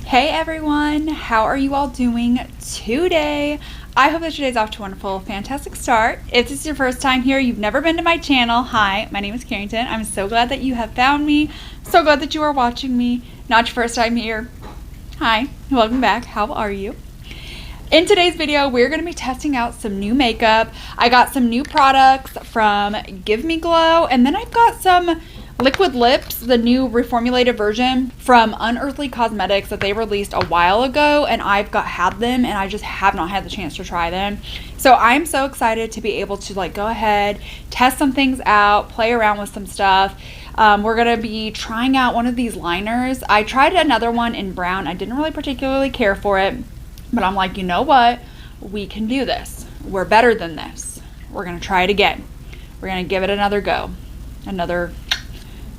Hey everyone, how are you all doing today? I hope that today's off to a wonderful, fantastic start. If this is your first time here, you've never been to my channel, hi, my name is Carrington. I'm so glad that you have found me. So glad that you are watching me. Not your first time here. Hi, welcome back. How are you? In today's video, we're going to be testing out some new makeup. I got some new products from Blvd, and then I've got some liquid lips, the new reformulated version from Unearthly Cosmetics that they released a while ago, and I've had them and I just have not had the chance to try them. So I'm so excited to be able to go ahead, test some things out, play around with some stuff. We're gonna be trying out one of these liners. I tried another one in brown. I didn't really particularly care for it, but I'm like, you know what? We can do this. We're better than this. We're gonna try it again. We're gonna give it another go. Another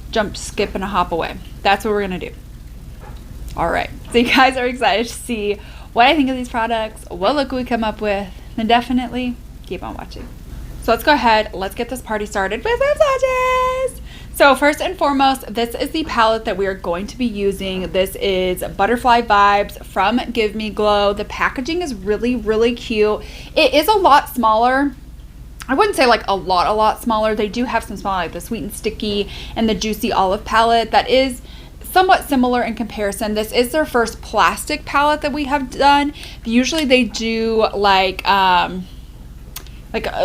jump, skip, and a hop away. That's what we're gonna do. All right, so you guys are excited to see what I think of these products, what look we come up with, then definitely keep on watching. So let's go ahead, let's get this party started with some swatches. So first and foremost, this is the palette that we are going to be using. This is Butterfly Vibes from Give Me Glow. The packaging is really, really cute. It is a lot smaller. I wouldn't say a lot smaller. They do have some smaller, like the Sweet and Sticky and the Juicy Olive palette that is somewhat similar in comparison. This is their first plastic palette that we have done. Usually they do like a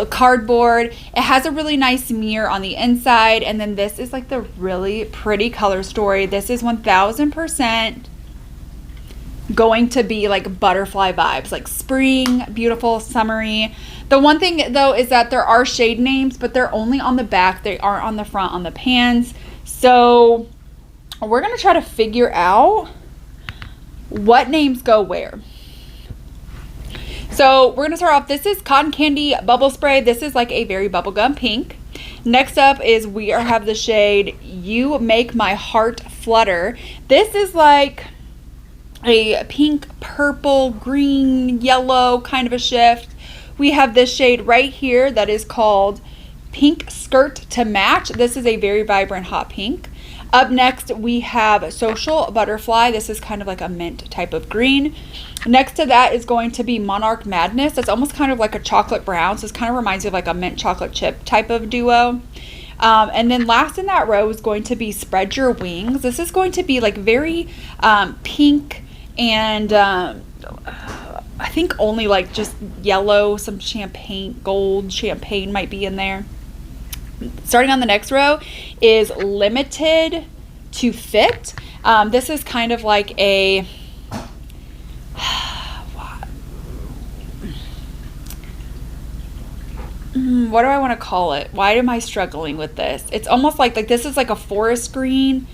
cardboard. It has a really nice mirror on the inside, and then this is like the really pretty color story. This is 1000% going to be like butterfly vibes, like spring, beautiful, summery. The one thing though is that there are shade names, but they're only on the back. They aren't on the front on the pans. So we're gonna try to figure out what names go where. So we're gonna start off. This is Cotton Candy Bubble Spray. This is like a very bubblegum pink. Next up is we have the shade You Make My Heart Flutter. This is like a pink, purple, green, yellow kind of a shift. We have this shade right here that is called Pink Skirt to Match. This is a very vibrant hot pink. Up next, we have Social Butterfly. This is kind of like a mint type of green. Next to that is going to be Monarch Madness. That's almost kind of like a chocolate brown. So this kind of reminds me of like a mint chocolate chip type of duo. And then last in that row is going to be Spread Your Wings. This is going to be like very pink and I think only like just yellow, some champagne, gold champagne might be in there. Starting on the next row is Limited to Fit. This is kind of like a what do I want to call it? Why am I struggling with this? It's almost like this is like a forest green.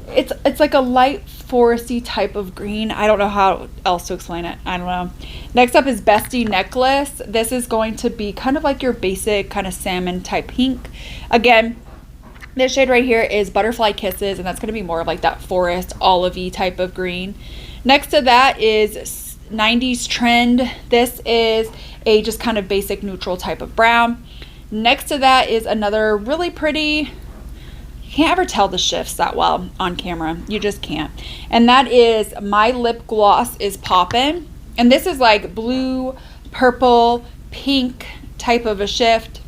It's like a light foresty type of green. I don't know how else to explain it. I don't know. Next up is Bestie Necklace. This is going to be kind of like your basic kind of salmon type pink. Again, this shade right here is Butterfly Kisses, and that's going to be more of like that forest olivey type of green. Next to that is 90s Trend. This is a just kind of basic neutral type of brown. Next to that is another really pretty, you can't ever tell the shifts that well on camera. You just can't. And that is My Lip Gloss is Poppin'. And this is like blue, purple, pink type of a shift.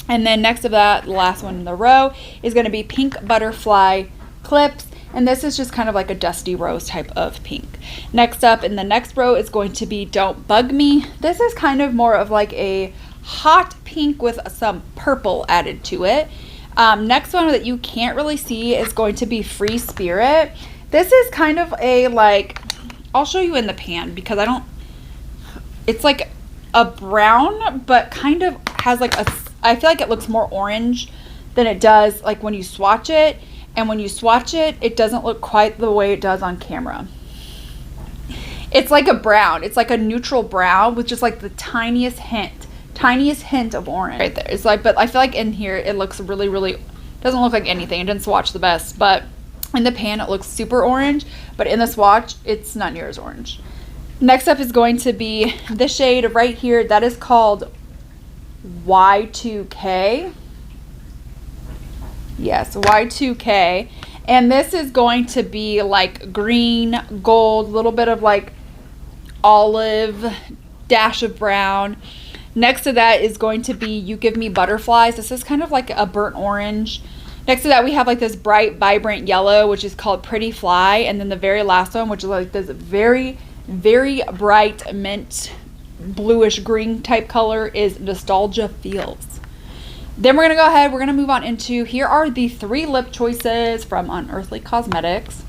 And then next to that, the last one in the row is going to be Pink Butterfly Clips. And this is just kind of like a dusty rose type of pink. Next up in the next row is going to be Don't Bug Me. This is kind of more of like a hot pink with some purple added to it. Next one that you can't really see is going to be Free Spirit. This is kind of a I'll show you in the pan because it's like a brown, but kind of has I feel like it looks more orange than it does like when you swatch it. And when you swatch it, it doesn't look quite the way it does on camera. It's like a brown. It's like a neutral brown with just like the tiniest hint of orange right there. It's like, but I feel like in here it looks really, really, doesn't look like anything. It didn't swatch the best, but in the pan it looks super orange, but in the swatch it's not near as orange. Next up is going to be this shade right here that is called Y2K. Yes, Y2K. And this is going to be like green, gold, little bit of like olive, dash of brown. Next to that is going to be You Give Me Butterflies. This is kind of like a burnt orange. Next to that we have like this bright, vibrant yellow, which is called Pretty Fly. And then the very last one, which is like this very, very bright mint bluish green type color, is Nostalgia Feels. Then we're going to go ahead, we're going to move on into, here are the 3 lip choices from Unearthly Cosmetics.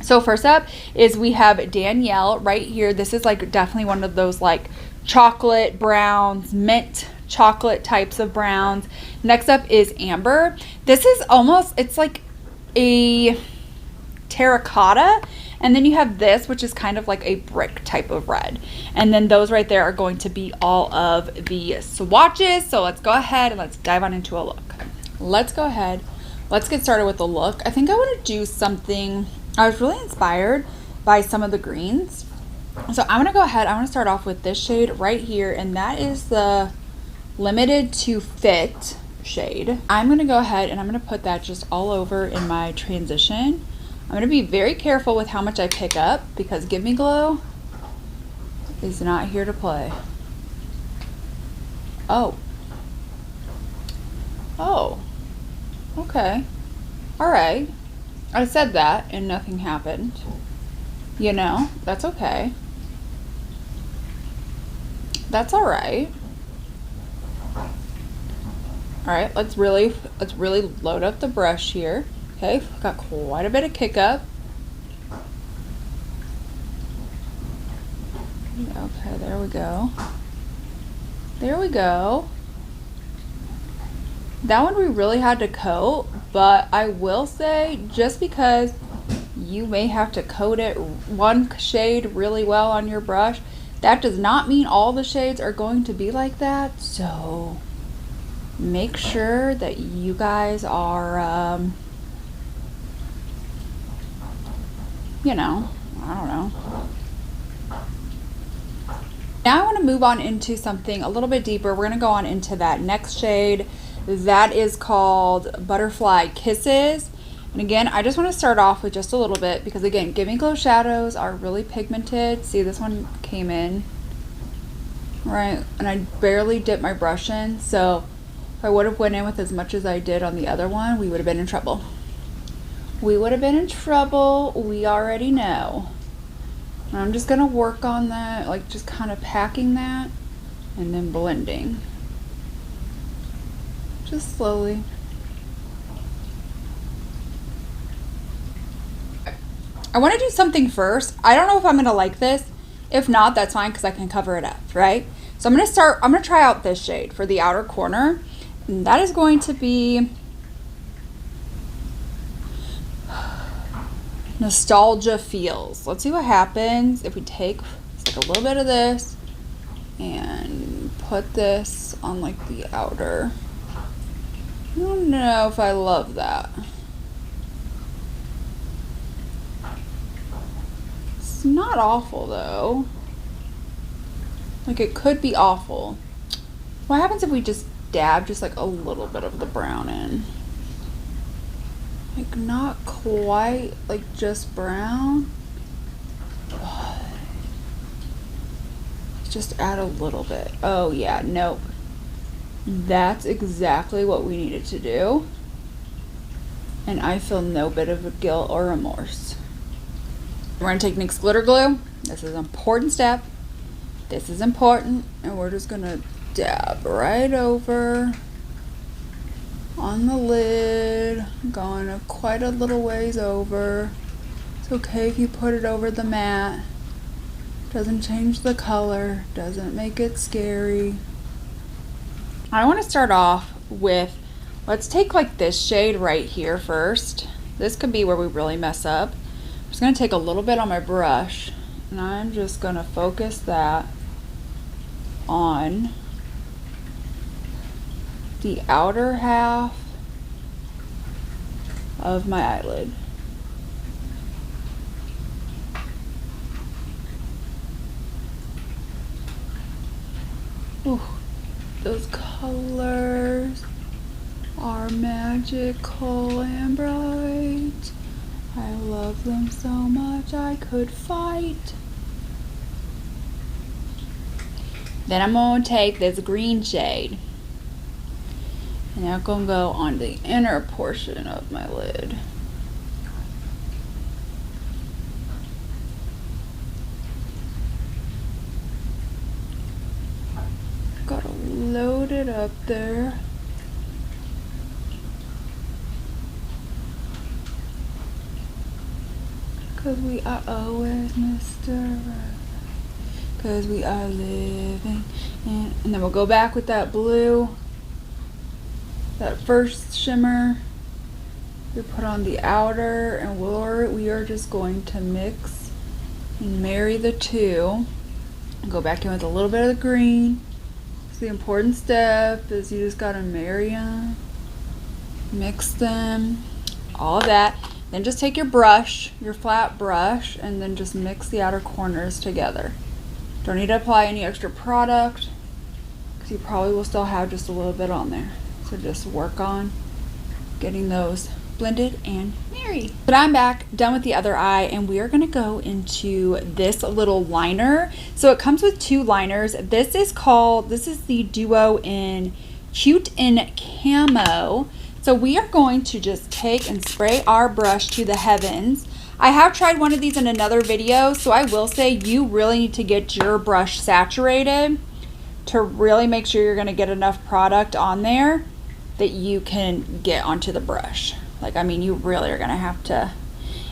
So first up is we have Danielle right here. This is like definitely one of those like chocolate browns, mint chocolate types of browns. Next up is Amber. This is almost, it's like a terracotta. And then you have this, which is kind of like a brick type of red. And then those right there are going to be all of the swatches. So let's go ahead and let's dive on into a look. Let's go ahead. Let's get started with the look. I think I want to do something. I was really inspired by some of the greens. So I'm going to go ahead. I want to start off with this shade right here. And that is the Limited to Fit shade. I'm going to go ahead and I'm going to put that just all over in my transition. I'm going to be very careful with how much I pick up because Give Me Glow is not here to play. Oh. Oh. Okay. All right. I said that and nothing happened. You know, that's okay. That's all right. All right, let's really load up the brush here. Okay, got quite a bit of kick up. Okay, there we go. There we go. That one we really had to coat, but I will say just because you may have to coat it one shade really well on your brush, that does not mean all the shades are going to be like that. So make sure that you guys are, you know, I don't know. Now I want to move on into something a little bit deeper. We're going to go on into that next shade. That is called Butterfly Kisses. And again, I just want to start off with just a little bit because again, Give Me Glow shadows are really pigmented. See, this one came in, right? And I barely dipped my brush in. So if I would have went in with as much as I did on the other one, we would have been in trouble. We would have been in trouble. We already know. And I'm just going to work on that, like just kind of packing that and then blending. Just slowly. I want to do something first. I don't know if I'm going to like this. If not, that's fine because I can cover it up, right? So I'm going to try out this shade for the outer corner. And that is going to be Nostalgia Feels. Let's see what happens if we take like a little bit of this and put this on like the outer. I don't know if I love that. It's not awful though. Like it could be awful. What happens if we just dab just like a little bit of the brown in? Like not quite like just brown. But just add a little bit. Oh yeah, nope. That's exactly what we needed to do. And I feel no bit of a guilt or remorse. We're going to take NYX Glitter Glue. This is an important step. This is important. And we're just going to dab right over on the lid. Going quite a little ways over. It's okay if you put it over the matte. Doesn't change the color. Doesn't make it scary. I want to start off with, let's take like this shade right here first. This could be where we really mess up. I'm just going to take a little bit on my brush and I'm just going to focus that on the outer half of my eyelid. Ooh. Those colors are are magical and bright. I love them so much I could fight. Then I'm going to take this green shade, and I'm going to go on the inner portion of my lid. Gotta load it up there. Cause we are always Mr. Cause we are living in, and then we'll go back with that blue, that first shimmer. We put on the outer, and we are just going to mix and marry the two. And go back in with a little bit of the green. So the important step is you just gotta marry them, mix them, all of that. Then just take your brush, your flat brush, and then just mix the outer corners together. Don't need to apply any extra product because you probably will still have just a little bit on there. So just work on getting those blended and married. But I'm back, done with the other eye, and we are gonna go into this little liner. So it comes with two liners. This is the Duo in Cute in Camo. So we are going to just take and spray our brush to the heavens. I have tried one of these in another video, so I will say you really need to get your brush saturated to really make sure you're gonna get enough product on there that you can get onto the brush. Like, I mean, you really are gonna have to.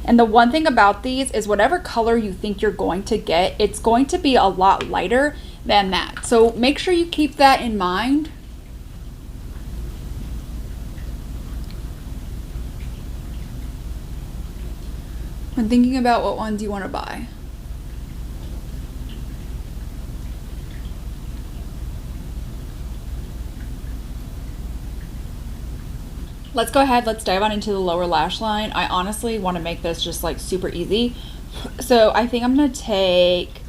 And the one thing about these is whatever color you think you're going to get, it's going to be a lot lighter than that. So make sure you keep that in mind. When thinking about what ones you want to buy. Let's go ahead, let's dive on into the lower lash line. I honestly want to make this just like super easy. So I think I'm going to take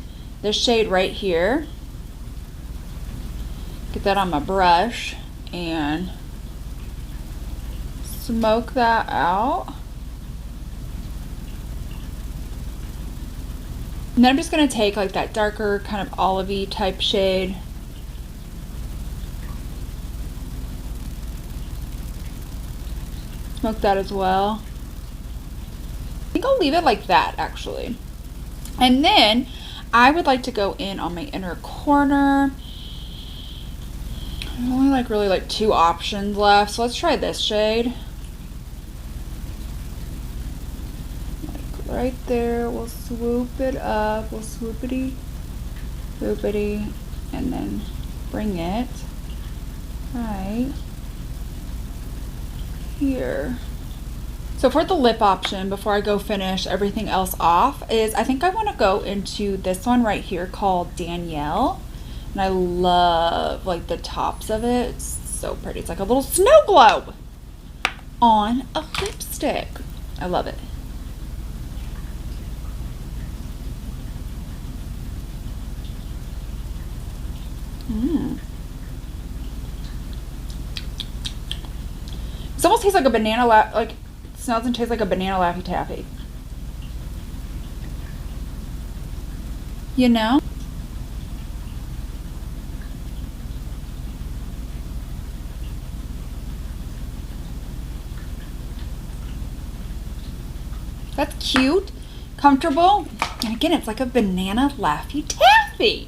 this shade right here, get that on my brush, and smoke that out. And then I'm just going to take like that darker kind of olivey type shade. Smoke that as well. I think I'll leave it like that actually. And then I would like to go in on my inner corner. I only really like two options left. So let's try this shade. Right there, we'll swoop it up, we'll swoopity, swoopity, and then bring it right here. So for the lip option, before I go finish everything else off, is I think I want to go into this one right here called Danielle, and I love like the tops of it. It's so pretty. It's like a little snow globe on a lipstick. I love it. It almost tastes like a banana, like smells and tastes like a banana Laffy Taffy. You know? That's cute, comfortable, and again, it's like a banana Laffy Taffy.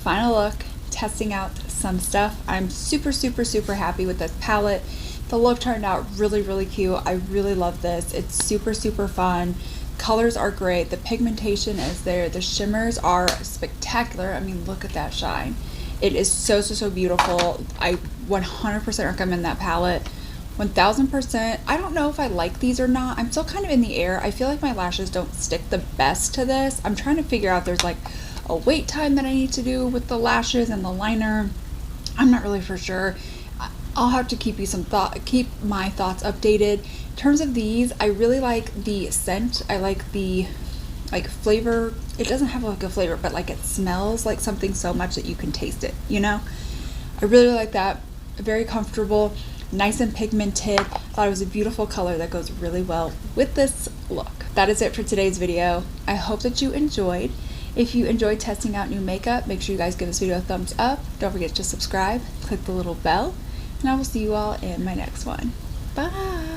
Final look, testing out some stuff. I'm super, super, super happy with this palette. The look turned out really, really cute. I really love this. It's super, super fun. Colors are great. The pigmentation is there. The shimmers are spectacular. I mean, look at that shine. It is so, so, so beautiful. I 100% recommend that palette. 1000%. I don't know if I like these or not. I'm still kind of in the air. I feel like my lashes don't stick the best to this. I'm trying to figure out there's like a wait time that I need to do with the lashes and the liner. I'm not really for sure. I'll have to keep my thoughts updated. In terms of these, I really like the scent. I like the flavor. It doesn't have like a flavor, but like it smells like something so much that you can taste it, you know? I really like that. Very comfortable. nice and pigmented. I thought it was a beautiful color that goes really well with this look. That is it for today's video. I hope that you enjoyed. If you enjoyed testing out new makeup, make sure you guys give this video a thumbs up. Don't forget to subscribe, click the little bell, and I will see you all in my next one. Bye!